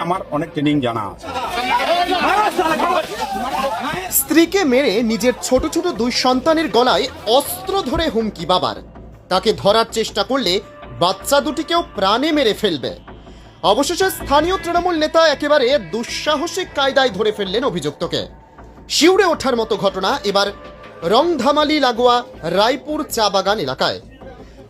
আমার অনেক ট্রেনিং জানা আছে। স্ত্রীকে মেরে নিজের ছোট ছোট দুই সন্তানের গলায় অস্ত্র ধরে হুমকি বাবার, তাকে ধরার চেষ্টা করলে বাচ্চা দুটিকেও প্রাণে মেরে ফেলবে। অবশেষে স্থানীয় তৃণমূল নেতা একেবারে দুঃসাহসিক কায়দায় ধরে ফেললেন অভিযুক্তকে। শিউরে ওঠার মতো ঘটনা এবার রংধামালি লাগোয়া রায়পুর চা বাগান এলাকায়।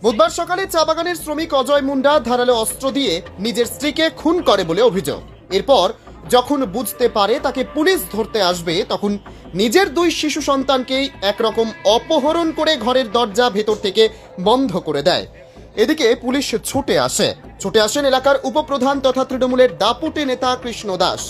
বুধবার সকালে চা বাগানের শ্রমিক অজয় মুন্ডা ধারালো অস্ত্র দিয়ে নিজের স্ত্রীকে খুন করে বলে অভিযোগ। এরপর যখন বুঝতে পারে তাকে পুলিশ ধরতে আসবে, তখন নিজের দুই শিশু সন্তানকেই একরকম অপহরণ করে ঘরের দরজা ভেতর থেকে বন্ধ করে দেয়। এদিকে পুলিশ ছুটে আসেন এলাকার উপপ্রধান তথা তৃণমূলের দাপুটে নেতা কৃষ্ণ দাস।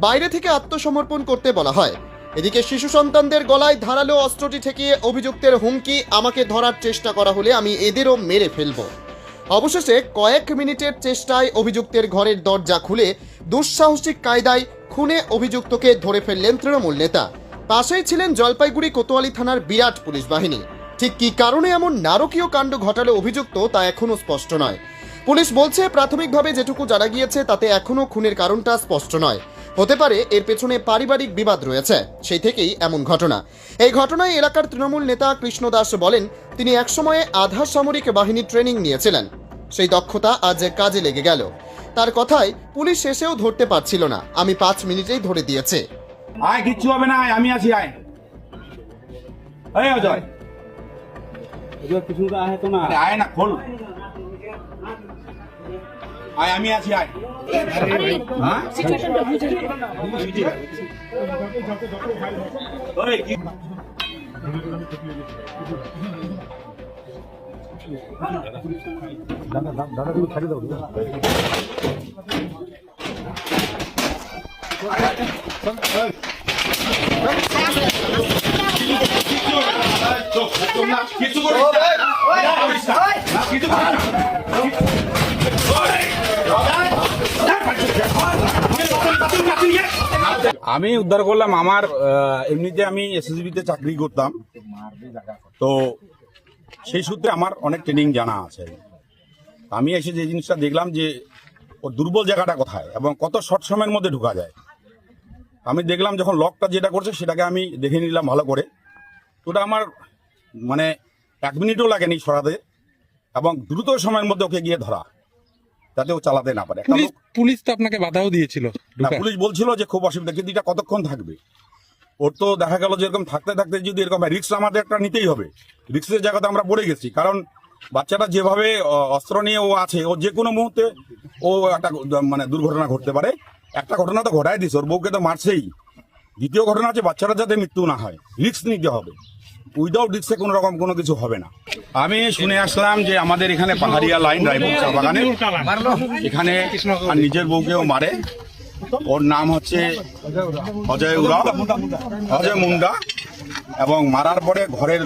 বাইরে থেকে আত্মসমর্পণ করতে বলা হয়। এদিকে শিশু সন্তানদের গলায় ধারালো অস্ত্রটি ঠেকিয়ে অভিযুক্তের হুমকি, আমাকে ধরার চেষ্টা করা হলে আমি এদেরও মেরে ফেলব। অবশেষে কয়েক মিনিটের চেষ্টায় অভিযুক্তের ঘরের দরজা খুলে দুঃসাহসিক কায়দায় খুনে অভিযুক্তকে ধরে ফেললেন তৃণমূল নেতা। পাশেই ছিলেন জলপাইগুড়ি কোতোয়ালি থানার বিরাট পুলিশ বাহিনী। ঠিক কী কারণে এমন নারকীয় কাণ্ড ঘটালো অভিযুক্ত তা এখনও স্পষ্ট নয়। পুলিশ বলছে প্রাথমিকভাবে যেটুকু জানা গিয়েছে তাতে এখনও খুনের কারণটা স্পষ্ট নয়। হতে পারে এর পেছনে পারিবারিক বিবাদ রয়েছে, সেই থেকেই এমন ঘটনা। এই ঘটনায় এলাকার তৃণমূল নেতা কৃষ্ণ দাস বলেন, তিনি একসময়ে আধা সামরিক বাহিনী ট্রেনিং নিয়েছিলেন, সেই দক্ষতা আজ কাজে লেগে গেল। তার কথায় পুলিশ এসেও ধরতে পারছিল না, আমি 5 মিনিটেই ধরে দিয়েছে। আয়, কিচ্ছু হবে না, আমি আছি। আয় অজয়, কিছু আয় না, খোল। আয়, আমি আছি। আয়, দাদা তুমি ছাড়ি দাও। আমি উদ্ধার করলাম। আমার এমনিতে আমি এসএসবিতে চাকরি করতাম, তো সেই সূত্রে আমার অনেক ট্রেনিং জানা আছে। আমি এসে যে জিনিসটা দেখলাম যে ওর দুর্বল জায়গাটা কোথায় এবং কত শর্ট সময়ের মধ্যে ঢোকা যায়। আমি দেখলাম যখন লকটা যেটা করছে সেটাকে আমি দেখে নিলাম ভালো করে। ওটা আমার মানে 1 মিনিটও লাগেনি সরাতে এবং দ্রুত সময়ের মধ্যে ওকে গিয়ে ধরা, যাতে ও চালাতে না পারে। পুলিশ তো আপনাকে বাধাও দিয়েছিল। পুলিশ বলছিল যে খুব অসুবিধা, কিন্তু এটা কতক্ষণ থাকবে। ওর তো দেখা গেল যে এরকম থাকতে থাকতে যদি এরকম রিস্ক আমাদের একটা নিতেই হবে। রিস্কের জায়গাতে আমরা পড়ে গেছি, কারণ বাচ্চাটা যেভাবে অস্ত্র নিয়ে ও আছে, ও যে কোনো মুহূর্তে ও একটা মানে দুর্ঘটনা ঘটতে পারে। একটা ঘটনা তো ঘটাই দিছে, ওর বউকে তো মারছেই। দ্বিতীয় ঘটনা হচ্ছে বাচ্চাটা যাতে মৃত্যু না হয়, রিস্ক নিতে হবে। উইদাউট রিস্কে কোনো রকম কোনো কিছু হবে না। আমি শুনে আসলাম যে আমাদের এখানে পাহাড়িয়া লাইন রায়পুর চা বাগানে এখানে নিজের বউকেও মারে। ওর নাম হচ্ছে অজয় মুন্ডা, এবং মারার পরে ঘরের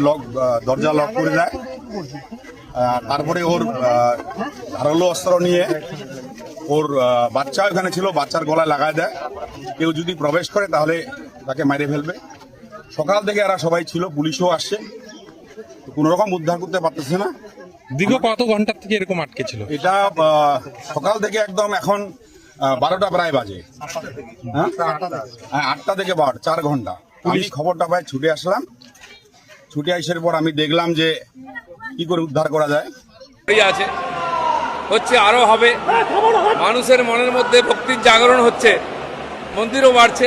দরজা লক করে দেয়। তারপরে ওর ধারালো অস্ত্র নিয়ে ওর বাচ্চা ওখানে ছিল, বাচ্চার গলায় লাগায় দেয়। কেউ যদি প্রবেশ করে তাহলে তাকে মেরে ফেলবে। সকাল থেকে এরা সবাই ছিল, পুলিশও আসছে, কোন রকম উদ্ধার করতে পারতেছে না। দীর্ঘ কত ঘন্টা থেকে এরকম আটকে ছিল? এটা সকাল থেকে একদম এখন 12টা প্রায় বাজে। হ্যাঁ, 8টা থেকে 12, 4 ঘন্টা। আমি খবরটা পাই, ছুটে আসলাম। ছুটে আসার পর আমি দেখলাম যে কি করে উদ্ধার করা যায়। আছে হচ্ছে, আরো হবে। মানুষের মনের মধ্যে ভক্তির জাগরণ হচ্ছে, মন্দিরও বাড়ছে।